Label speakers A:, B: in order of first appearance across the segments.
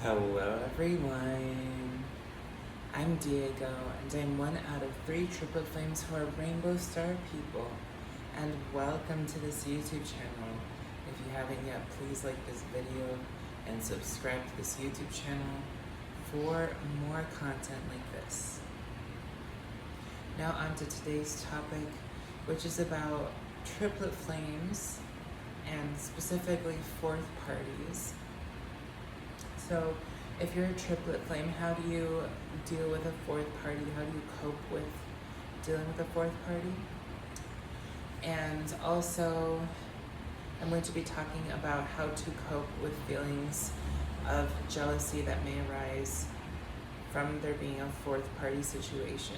A: Hello everyone, I'm Diego and I'm one out of 3 triplet flames who are rainbow star people, and welcome to this YouTube channel. If you haven't yet, please like this video and subscribe to this YouTube channel for more content like this. Now on to today's topic, which is about triplet flames and specifically fourth parties. So if you're a triplet flame, how do you deal with a fourth party? How do you cope with dealing with a fourth party? And also, I'm going to be talking about how to cope with feelings of jealousy that may arise from there being a fourth party situation.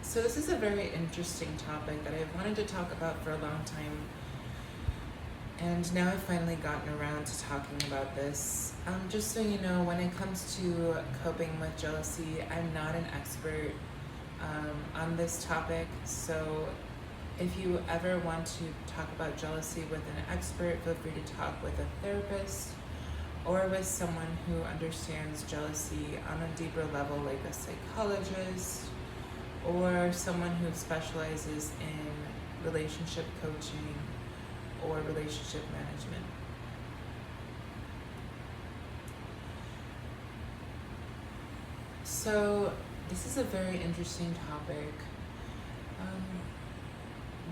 A: So this is a very interesting topic that I've wanted to talk about for a long time, and now I've finally gotten around to talking about this. Just so you know, when it comes to coping with jealousy, I'm not an expert on this topic, so if you ever want to talk about jealousy with an expert, feel free to talk with a therapist or with someone who understands jealousy on a deeper level, like a psychologist, or someone who specializes in relationship coaching or relationship management. So this is a very interesting topic.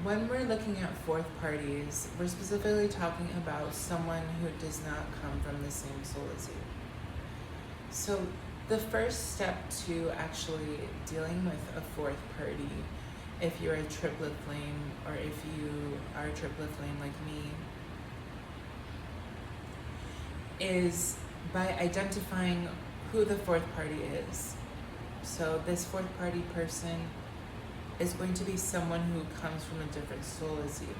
A: When we're looking at fourth parties, we're specifically talking about someone who does not come from the same soul as you. So the first step to actually dealing with a fourth party, if you're a triplet flame or if you are a triplet flame like me, is by identifying who the fourth party is. So this fourth party person is going to be someone who comes from a different soul as you.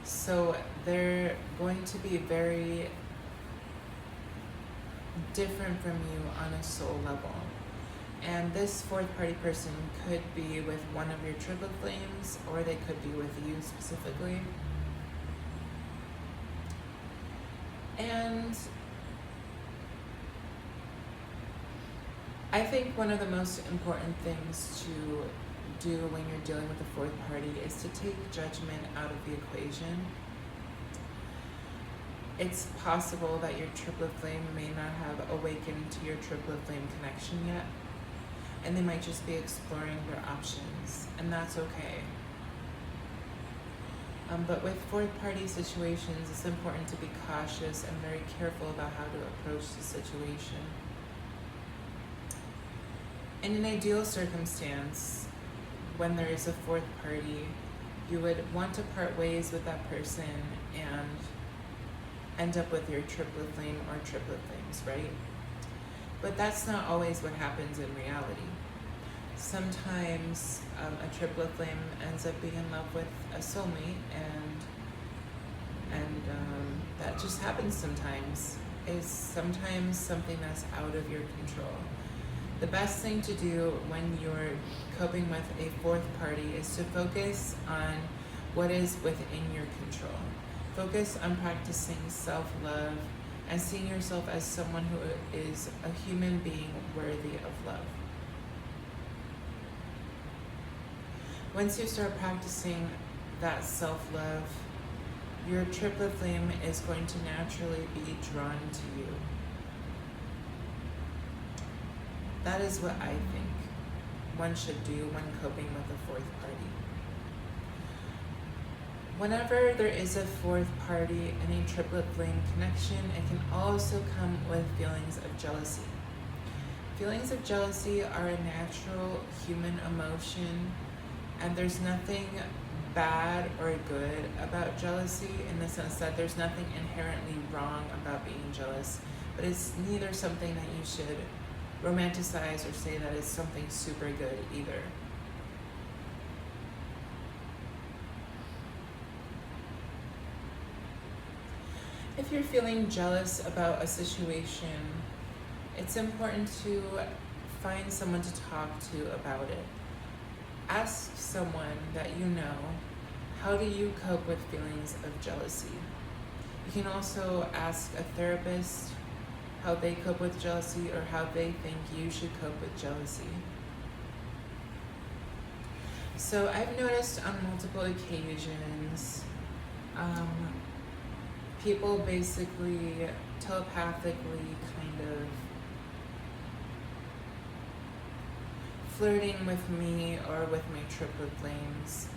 A: So they're going to be very different from you on a soul level. And this fourth party person could be with one of your triplet flames, or they could be with you specifically. And I think one of the most important things to do when you're dealing with a fourth party is to take judgment out of the equation. It's possible that your triplet flame may not have awakened to your triplet flame connection yet, and they might just be exploring their options, and that's okay. But with fourth party situations, it's important to be cautious and very careful about how to approach the situation. In an ideal circumstance, when there is a fourth party, you would want to part ways with that person and end up with your triplet flame or triplet flames, right? But that's not always what happens in reality. Sometimes a triplet flame ends up being in love with a soulmate, and that just happens sometimes. Is sometimes something that's out of your control. The best thing to do when you're coping with a fourth party is to focus on what is within your control. Focus on practicing self-love and seeing yourself as someone who is a human being worthy of love. Once you start practicing that self-love, your triplet flame is going to naturally be drawn to you. That is what I think one should do when coping with a fourth party. Whenever there is a fourth party in a triplet flame connection, it can also come with feelings of jealousy. Feelings of jealousy are a natural human emotion, and there's nothing bad or good about jealousy in the sense that there's nothing inherently wrong about being jealous, but it's neither something that you should romanticize or say that is something super good either. If you're feeling jealous about a situation, it's important to find someone to talk to about it. ask someone that you know, how do you cope with feelings of jealousy? You can also ask a therapist how they cope with jealousy or how they think you should cope with jealousy. So I've noticed on multiple occasions, people basically telepathically kind of flirting with me or with my triplet flames,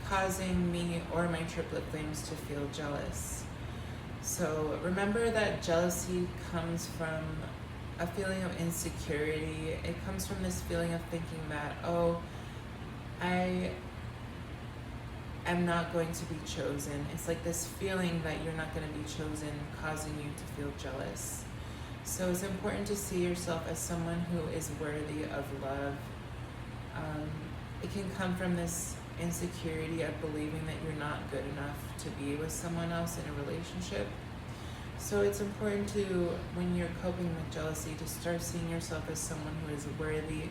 A: causing me or my triplet flames to feel jealous. So remember that jealousy comes from a feeling of insecurity. It comes from this feeling of thinking that, oh, I am not going to be chosen. It's like this feeling that you're not going to be chosen, causing you to feel jealous. So it's important to see yourself as someone who is worthy of love. It can come from this insecurity of believing that you're not good enough to be with someone else in a relationship. So it's important to, when you're coping with jealousy, to start seeing yourself as someone who is worthy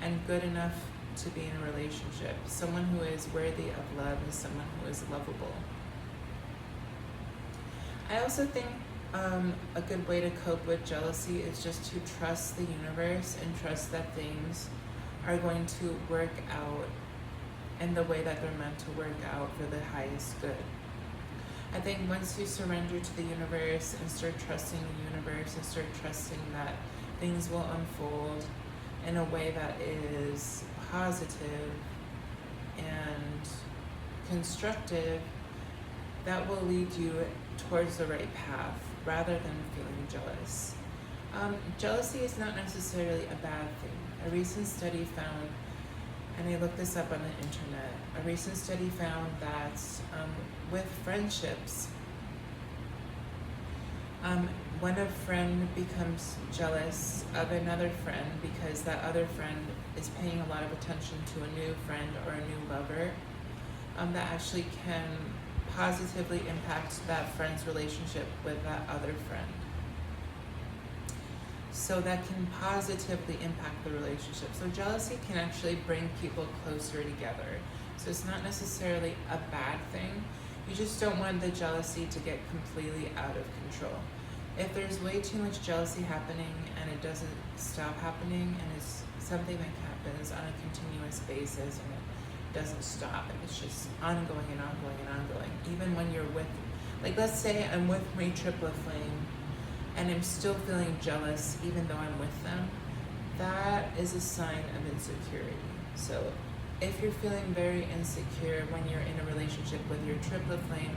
A: and good enough to be in a relationship. Someone who is worthy of love is someone who is lovable. I also think a good way to cope with jealousy is just to trust the universe and trust that things are going to work out in the way that they're meant to work out for the highest good. I think once you surrender to the universe and start trusting the universe and start trusting that things will unfold in a way that is positive and constructive, that will lead you towards the right path rather than feeling jealous. Jealousy is not necessarily a bad thing. A recent study found, and I looked this up on the internet, a recent study found that with friendships, when a friend becomes jealous of another friend because that other friend is paying a lot of attention to a new friend or a new lover, that actually can positively impact that friend's relationship with that other friend. So that can positively impact the relationship. So jealousy can actually bring people closer together. So it's not necessarily a bad thing. You just don't want the jealousy to get completely out of control. If there's way too much jealousy happening and it doesn't stop happening, and it's something that happens on a continuous basis and it doesn't stop, and it's just ongoing and ongoing and ongoing, even when you're with, like let's say I'm with my triplet flame and I'm still feeling jealous even though I'm with them, that is a sign of insecurity. So if you're feeling very insecure when you're in a relationship with your triplet flame,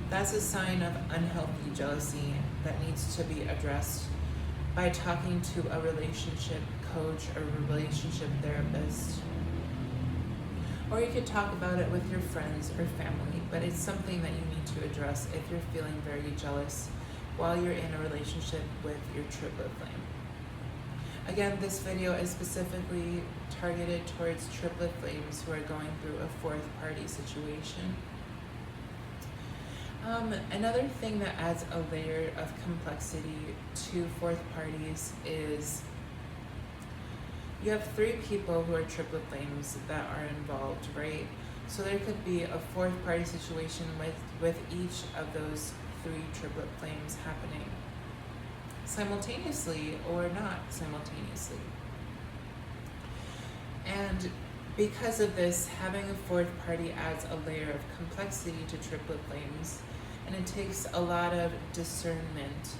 A: that's a sign of unhealthy jealousy that needs to be addressed by talking to a relationship coach or a relationship therapist. Or you could talk about it with your friends or family, but it's something that you need to address if you're feeling very jealous while you're in a relationship with your triplet flame. Again, this video is specifically targeted towards triplet flames who are going through a fourth party situation. Another thing that adds a layer of complexity to fourth parties is you have three people who are triplet flames that are involved, right? So there could be a fourth party situation with each of those three triplet flames happening simultaneously or not simultaneously. And because of this, having a fourth party adds a layer of complexity to triplet flames, and it takes a lot of discernment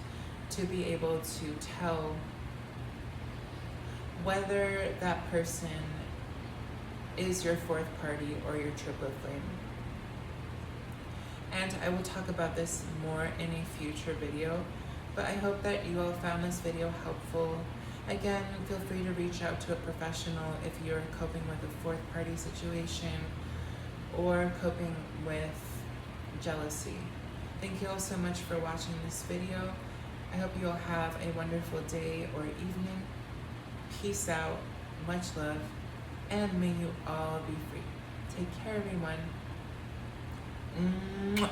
A: to be able to tell whether that person is your fourth party or your triplet flame. And I will talk about this more in a future video, but I hope that you all found this video helpful. Again, feel free to reach out to a professional if you're coping with a fourth party situation or coping with jealousy. Thank you all so much for watching this video. I hope you all have a wonderful day or evening. Peace out, much love, and may you all be free. Take care, everyone. Mwah.